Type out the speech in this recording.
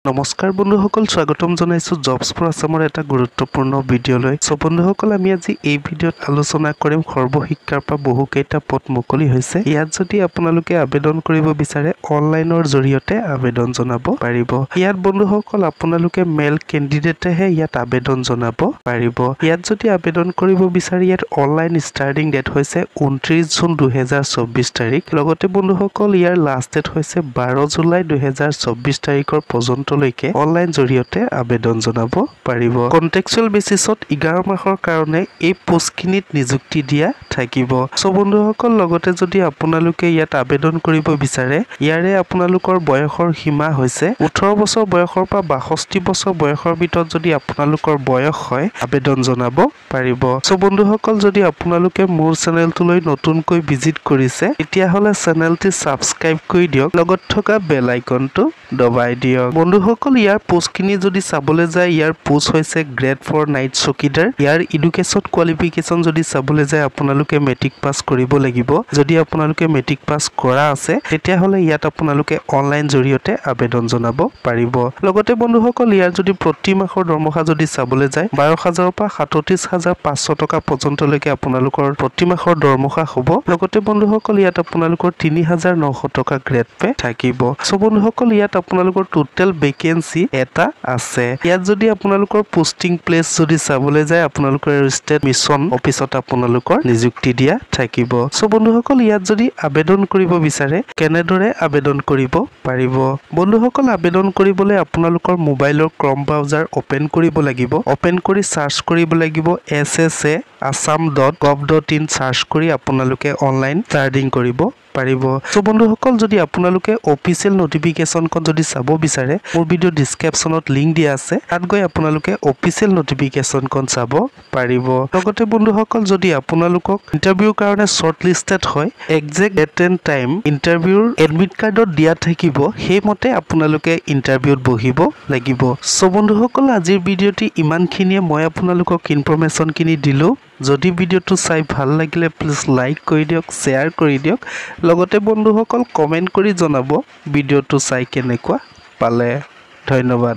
নমস্কাৰ বন্ধুসকল, স্বাগতম জনাইছো জবছ ফৰ আসামৰ এটা গুৰুত্বপূৰ্ণ ভিডিঅ'লৈ। সো বন্ধুসকল, আমি আজি এই ভিডিঅ'ত আলোচনা কৰিম সৰ্বশিক্ষাৰ পৰা বহুকেইটা পদ মুকলি হৈছে। ইয়াত যদি আপোনালোকে আবেদন কৰিব বিচাৰে অনলাইনৰ জৰিয়তে আবেদন জনাব পাৰিব। ইয়াত বন্ধুসকল আপোনালোকে মেল কেণ্ডিডেটেহে ইয়াত আবেদন জনাব পাৰিব। ইয়াত যদি আবেদন কৰিব বিচাৰে ইয়াত অনলাইন ষ্টাৰ্টিং ডেট হৈছে 29 জুন 2024 তাৰিখ। লগতে বন্ধুসকল ইয়াৰ লাষ্ট ডেট হৈছে 12 জুলাই 2024 তাৰিখৰ পৰ্যন্তলৈকে অনলাইন জৰিয়তে আবেদন জনাব পাৰিব। কন্টেক্সুৱেল বেচিছত 11 মাহৰ কাৰণে এই পোষ্টখিনিত নিযুক্তি দিয়া থাকিব। সো বন্ধুসকল, লগতে যদি আপোনালোকে ইয়াত আবেদন কৰিব বিচাৰে ইয়াৰে আপোনালোকৰ বয়সৰ সীমা হৈছে 18 বছৰ বয়সৰ পৰা 62 বছৰ বয়সৰ ভিতৰত যদি আপোনালোকৰ বয়স হয় আবেদন জনাব পাৰিব। সো বন্ধুসকল, যদি আপোনালোকে মোৰ চেনেলটোলৈ নতুনকৈ ভিজিট কৰিছে তেতিয়াহ'লে চেনেলটি সাবস্ক্ৰাইব কৰি দিয়ক, লগত থকা বেল আইকনটো দবাই দিয়ক। বন্ধুসকল, ইয়াৰ পোষ্টখিনি যদি চাবলৈ যায় ইয়াৰ পোষ্ট হৈছে গ্ৰেড 4 নাইট চকীদাৰ। ইয়াৰ এডুকেশ্যন কোৱালিফিকেশ্যন যদি চাবলৈ যায় আপোনালোকে মেট্ৰিক পাছ কৰিব লাগিব। যদি আপোনালোকে মেট্ৰিক পাছ কৰা আছে তেতিয়াহ'লে ইয়াত আপোনালোকে অনলাইন জৰিয়তে আবেদন জনাব পাৰিব। লগতে বন্ধুসকল, ইয়াৰ যদি প্ৰতি মাহৰ দৰমহা যদি চাবলৈ যায় 12,000 পৰা 37,500 টকা পৰ্যন্তলৈকে আপোনালোকৰ প্ৰতি মাহৰ দৰমহা হ'ব। লগতে বন্ধুসকল, ইয়াত আপোনালোকৰ 3,900 টকা গ্ৰেড পে থাকিব। সো বন্ধুসকল, ইয়াত আপোনালোকৰ টোটেল ভেকেন্সি এটা আছে। ইয়াত যদি আপোনালোকৰ পোষ্টিং প্লেচ যদি চাবলৈ যায় আপোনালোকৰ ষ্টেট মিছন অফিচত আপোনালোকৰ নিযুক্তি দিয়া থাকিব। সো বন্ধুসকল, ইয়াত যদি আবেদন কৰিব বিচাৰে কেনেদৰে আবেদন কৰিব পাৰিব। বন্ধুসকল, আবেদন কৰিবলৈ আপোনালোকৰ মোবাইলৰ ক্ৰম ব্ৰাউজাৰ ওপেন কৰিব লাগিব। ওপেন কৰি সাৰ্চ কৰিব লাগিব ssa.assam.gov.in সাৰ্চ কৰি আপোনালোকে অনলাইন ষ্টাৰ্টিং কৰিব পাৰিব। সো বন্ধুসকল, যদি আপোনালোকে অফিচিয়েল নটিফিকেশ্যনখন যদি চাব বিচাৰে মোৰ ভিডিঅ' ডিছক্ৰিপশ্যনত লিংক দিয়া আছে, তাত গৈ আপোনালোকে অফিচিয়েল নটিফিকেশ্যনখন চাব পাৰিব। লগতে বন্ধুসকল, যদি আপোনালোকক ইণ্টাৰভিউৰ কাৰণে শ্বৰ্ট লিষ্টেড হয় একজেক্ট ডেট এণ্ড টাইম ইণ্টাৰভিউৰ এডমিট কাৰ্ডত দিয়া থাকিব, সেইমতে আপোনালোকে ইণ্টাৰভিউত বহিব লাগিব। সো বন্ধুসকল, আজিৰ ভিডিঅ'টি ইমানখিনিয়ে। মই আপোনালোকক ইনফৰমেশ্যনখিনি দিলোঁ। যদি ভিডিঅ'টো চাই ভাল লাগিলে প্লিজ লাইক কৰি দিয়ক, শ্বেয়াৰ কৰি দিয়ক। লগতে বন্ধুসকল কমেণ্ট কৰি জনাব ভিডিঅ'টো চাই কেনেকুৱা পালে। ধন্যবাদ।